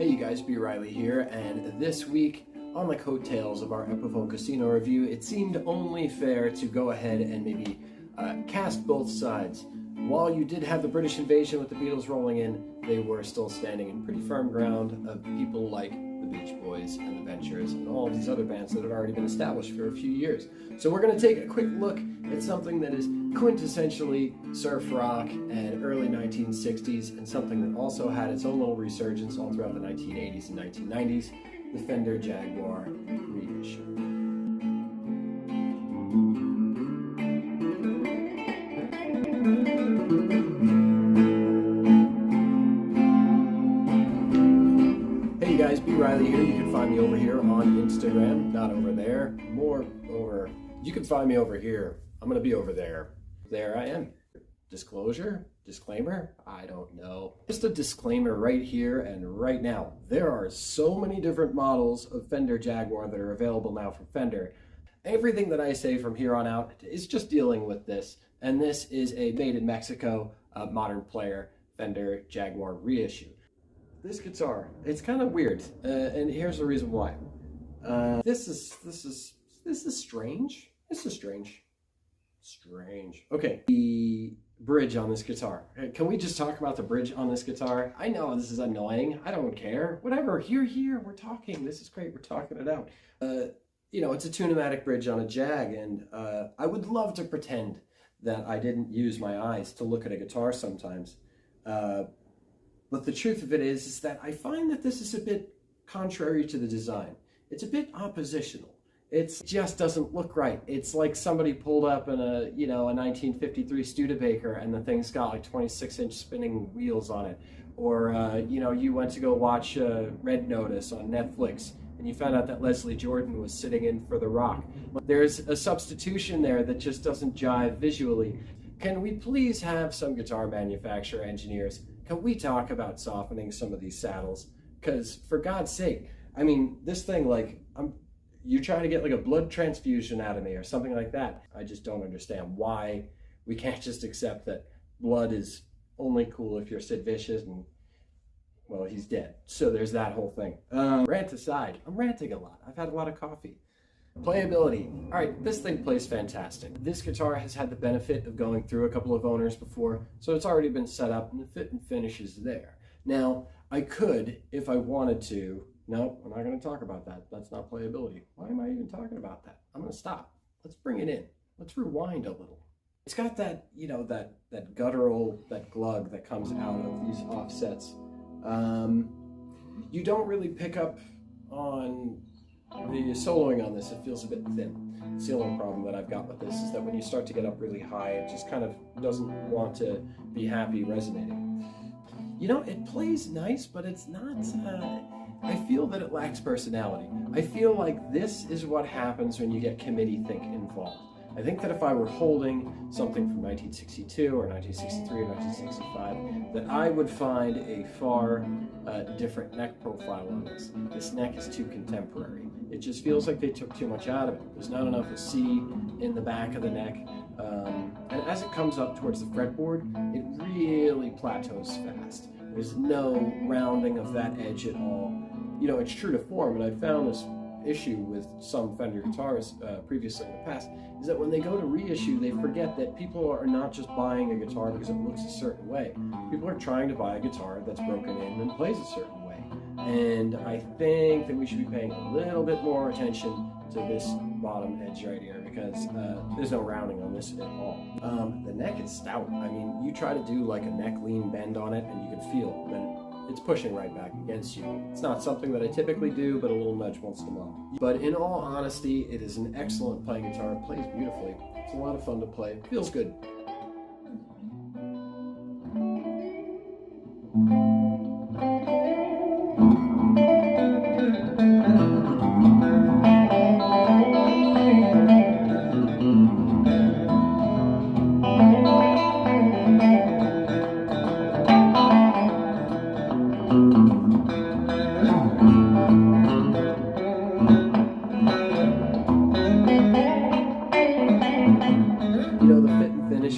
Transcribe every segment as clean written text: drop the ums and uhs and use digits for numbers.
Hey you guys, B. Riley here, and this week, on the coattails of our Epiphone Casino review, it seemed only fair to go ahead and maybe cast both sides. While you did have the British invasion with the Beatles rolling in, they were still standing in pretty firm ground of people like the Beach Boys and the Ventures and all of these other bands that had already been established for a few years. So we're going to take a quick look at something that is quintessentially surf rock and early 1960s, and something that also had its own little resurgence all throughout the 1980s and 1990s, the Fender Jaguar reissue. Hey guys, B. Riley here. You can find me over here on Instagram, not over there, more over. You can find me over here. I'm going to be over there. There I am. Disclosure? Disclaimer? I don't know. Just a disclaimer right here and right now. There are so many different models of Fender Jaguar that are available now from Fender. Everything that I say from here on out is just dealing with this. And this is a made in Mexico modern player Fender Jaguar reissue. This guitar, it's kind of weird, and here's the reason why. This is strange. This is strange. Strange. Okay, the bridge on this guitar. Can we just talk about the bridge on this guitar? I know this is annoying. I don't care. Whatever. Here. We're talking. This is great. We're talking it out. You know, it's a tune-o-matic bridge on a Jag, and I would love to pretend that I didn't use my eyes to look at a guitar sometimes. But the truth of it is that I find that this is a bit contrary to the design. It's a bit oppositional. It just doesn't look right. It's like somebody pulled up in a 1953 Studebaker and the thing's got like 26-inch spinning wheels on it. Or, you went to go watch Red Notice on Netflix and you found out that Leslie Jordan was sitting in for The Rock. There's a substitution there that just doesn't jive visually. Can we please have some guitar manufacturer engineers? Can we talk about softening some of these saddles? Because for God's sake, I mean, this thing, like, you're trying to get like a blood transfusion out of me or something like that. I just don't understand why we can't just accept that blood is only cool if you're Sid Vicious and, well, he's dead. So there's that whole thing. Rant aside, I'm ranting a lot. I've had a lot of coffee. Playability. All right, this thing plays fantastic. This guitar has had the benefit of going through a couple of owners before, so it's already been set up and the fit and finish is there. Now, I could, if I wanted to, no, I'm not going to talk about that. That's not playability. Why am I even talking about that? I'm going to stop. Let's bring it in. Let's rewind a little. It's got that, that guttural, that glug that comes out of these offsets. You don't really pick up on the soloing on this. It feels a bit thin. It's the only problem that I've got with this is that when you start to get up really high, it just kind of doesn't want to be happy resonating. It plays nice, but it's not... I feel that it lacks personality. I feel like this is what happens when you get committee think involved. I think that if I were holding something from 1962 or 1963 or 1965, that I would find a far different neck profile on this. This neck is too contemporary. It just feels like they took too much out of it. There's not enough of C in the back of the neck. And as it comes up towards the fretboard, it really plateaus fast. There's no rounding of that edge at all. It's true to form, and I found this issue with some Fender guitars previously in the past, is that when they go to reissue, they forget that people are not just buying a guitar because it looks a certain way. People are trying to buy a guitar that's broken in and plays a certain way. And I think that we should be paying a little bit more attention to this bottom edge right here, because there's no rounding on this at all. The neck is stout. I mean, you try to do like a neck lean bend on it and you can feel that it's pushing right back against you. It's not something that I typically do, but a little nudge once in a while. But in all honesty, it is an excellent playing guitar. It plays beautifully. It's a lot of fun to play. It feels good.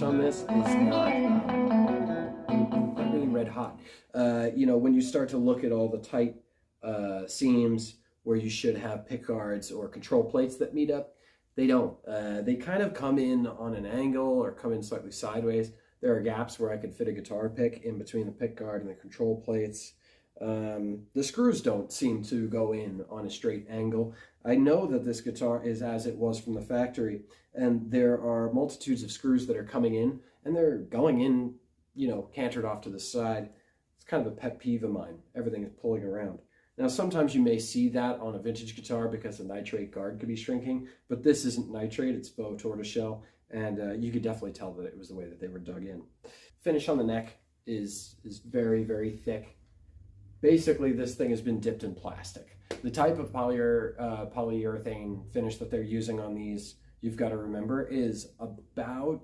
On this is not really red hot. When you start to look at all the tight seams where you should have pick guards or control plates that meet up. They don't. They kind of come in on an angle or come in slightly sideways. There are gaps where I could fit a guitar pick in between the pick guard and the control plates. The screws don't seem to go in on a straight angle. I know that this guitar is as it was from the factory, and there are multitudes of screws that are coming in, and they're going in, you know, cantered off to the side. It's kind of a pet peeve of mine. Everything is pulling around. Now, sometimes you may see that on a vintage guitar because the nitrate guard could be shrinking, but this isn't nitrate, it's faux tortoiseshell, and you could definitely tell that it was the way that they were dug in. Finish on the neck is very, very thick. Basically, this thing has been dipped in plastic. The type of polyurethane finish that they're using on these, you've got to remember, is about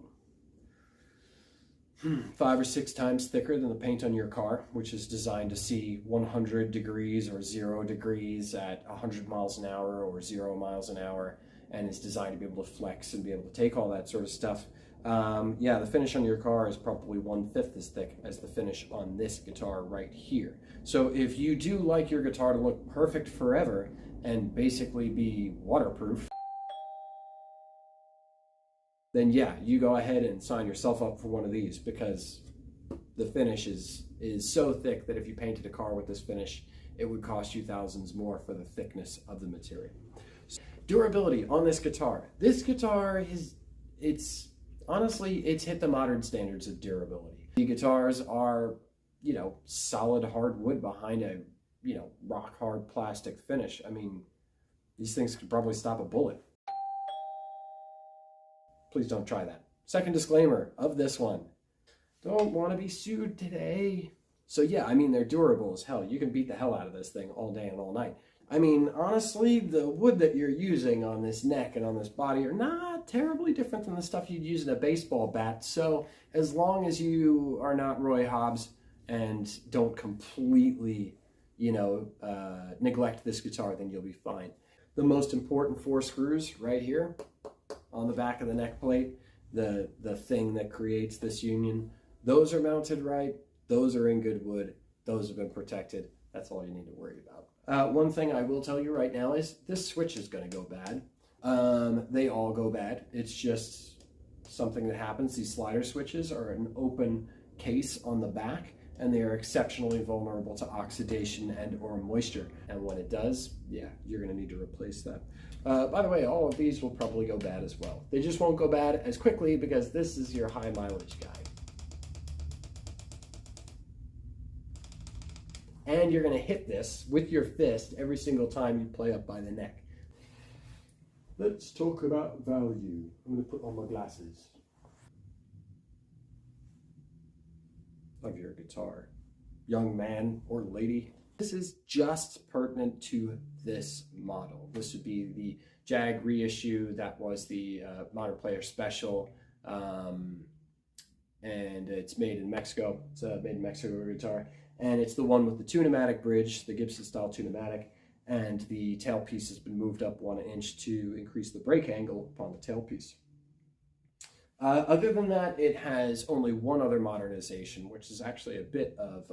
5 or 6 times thicker than the paint on your car, which is designed to see 100 degrees or 0 degrees at 100 miles an hour or 0 miles an hour, and is designed to be able to flex and be able to take all that sort of stuff. Yeah, the finish on your car is probably 1/5 as thick as the finish on this guitar right here. So if you do like your guitar to look perfect forever and basically be waterproof, then yeah, you go ahead and sign yourself up for one of these, because the finish is so thick that if you painted a car with this finish, it would cost you thousands more for the thickness of the material. Durability on this guitar. This guitar honestly, it's hit the modern standards of durability. The guitars are, you know, solid hardwood behind a, you know, rock hard plastic finish. I mean, these things could probably stop a bullet. Please don't try that. Second disclaimer of this one: don't want to be sued today. So yeah, I mean, they're durable as hell. You can beat the hell out of this thing all day and all night. I mean, honestly, the wood that you're using on this neck and on this body are not terribly different than the stuff you'd use in a baseball bat. So as long as you are not Roy Hobbs and don't completely, you know, neglect this guitar, then you'll be fine. The most important 4 screws right here on the back of the neck plate, the thing that creates this union, those are mounted right. Those are in good wood. Those have been protected. That's all you need to worry about. One thing I will tell you right now is this switch is going to go bad. They all go bad. It's just something that happens. These slider switches are an open case on the back, and they are exceptionally vulnerable to oxidation and or moisture. And when it does, yeah, you're going to need to replace that. By the way, all of these will probably go bad as well. They just won't go bad as quickly because this is your high mileage guy. And you're going to hit this with your fist every single time you play up by the neck. Let's talk about value. I'm going to put on my glasses. Of your guitar, young man or lady. This is just pertinent to this model. This would be the Jag reissue. That was the Modern Player Special. And it's made in Mexico. It's a made in Mexico guitar. And it's the one with the Tune-o-matic bridge, the Gibson style Tune-o-matic, and the tailpiece has been moved up 1 inch to increase the break angle upon the tailpiece. Other than that, it has only one other modernization, which is actually a bit of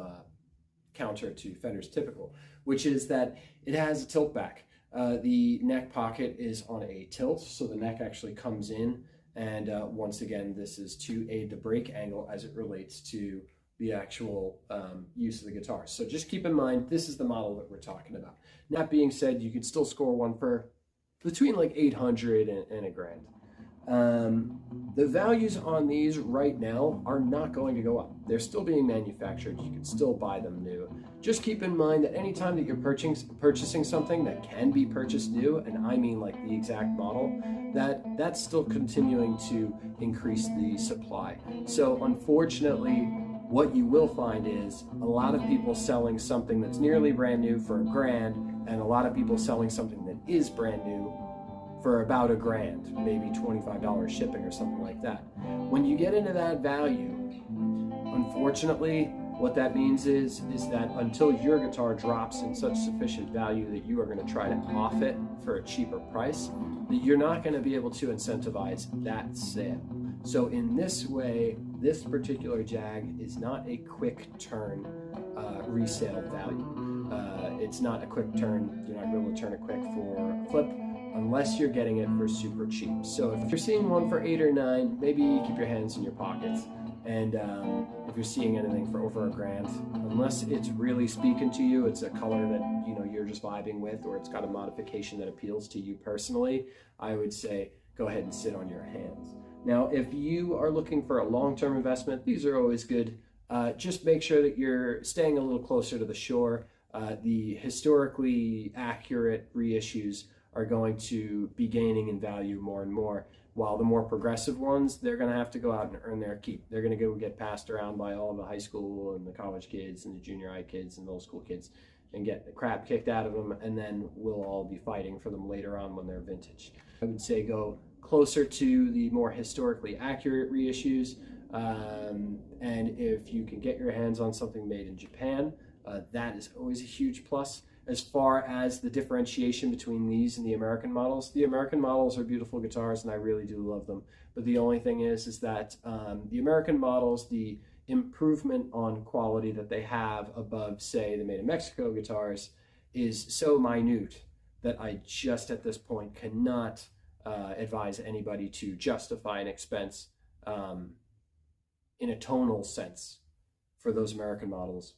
counter to Fender's typical, which is that it has a tilt back. The neck pocket is on a tilt, so the neck actually comes in, and once again, this is to aid the break angle as it relates to the actual use of the guitar. So just keep in mind, this is the model that we're talking about. That being said, you can still score one for between like 800 and $1,000. The values on these right now are not going to go up. They're still being manufactured. You can still buy them new. Just keep in mind that anytime that you're purchasing something that can be purchased new, and I mean like the exact model, that's still continuing to increase the supply. So unfortunately, what you will find is a lot of people selling something that's nearly brand new for $1,000, and a lot of people selling something that is brand new for about $1,000, maybe $25 shipping or something like that. When you get into that value, unfortunately, what that means is that until your guitar drops in such sufficient value that you are going to try to off it for a cheaper price, that you're not going to be able to incentivize that sale. So in this way, this particular Jag is not a quick turn resale value. it's not a quick turn. You're not able to turn it quick for a flip unless you're getting it for super cheap. So if you're seeing one for 8 or 9, maybe keep your hands in your pockets. And if you're seeing anything for over $1,000, unless it's really speaking to you, it's a color that you're just vibing with, or it's got a modification that appeals to you personally, I would say go ahead and sit on your hands. Now, if you are looking for a long-term investment, these are always good. Just make sure that you're staying a little closer to the shore. The historically accurate reissues are going to be gaining in value more and more, while the more progressive ones, they're going to have to go out and earn their keep. They're going to go get passed around by all the high school and the college kids and the junior high kids and middle school kids and get the crap kicked out of them, and then we'll all be fighting for them later on when they're vintage. I would say go closer to the more historically accurate reissues, and if you can get your hands on something made in Japan, that is always a huge plus. As far as the differentiation between these and the American models are beautiful guitars, and I really do love them. But the only thing is that the American models, the improvement on quality that they have above, say, the Made in Mexico guitars is so minute that I just at this point cannot advise anybody to justify an expense in a tonal sense for those American models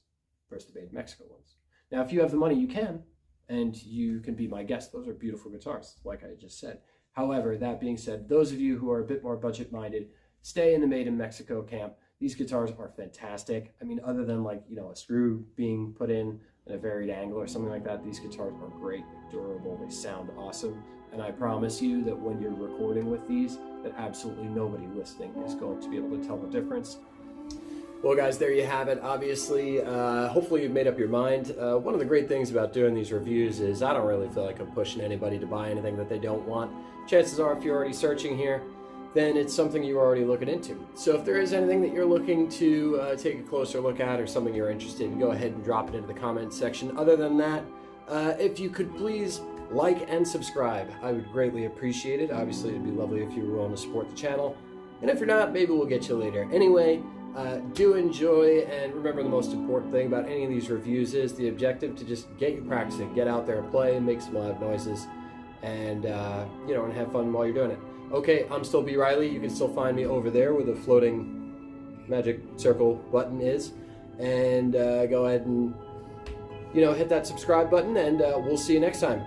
versus the Made in Mexico ones. Now, if you have the money, you can, and you can be my guest. Those are beautiful guitars, like I just said. However, that being said, those of you who are a bit more budget-minded, stay in the Made in Mexico camp. These guitars are fantastic. I mean, other than like, a screw being put in a varied angle or something like that, these guitars are great, durable, they sound awesome. And I promise you that when you're recording with these, that absolutely nobody listening is going to be able to tell the difference. Well, guys, there you have it. Obviously, hopefully you've made up your mind. One of the great things about doing these reviews is I don't really feel like I'm pushing anybody to buy anything that they don't want. Chances are, if you're already searching here, then it's something you're already looking into. So if there is anything that you're looking to take a closer look at, or something you're interested in, go ahead and drop it into the comments section. Other than that, if you could please like and subscribe, I would greatly appreciate it. Obviously, it'd be lovely if you were willing to support the channel. And if you're not, maybe we'll get you later. Anyway, do enjoy, and remember, the most important thing about any of these reviews is the objective to just get you practicing, get out there and play and make some loud noises, and and have fun while you're doing it. Okay, I'm still B. Riley. You can still find me over there where the floating magic circle button is, and go ahead and hit that subscribe button, and we'll see you next time.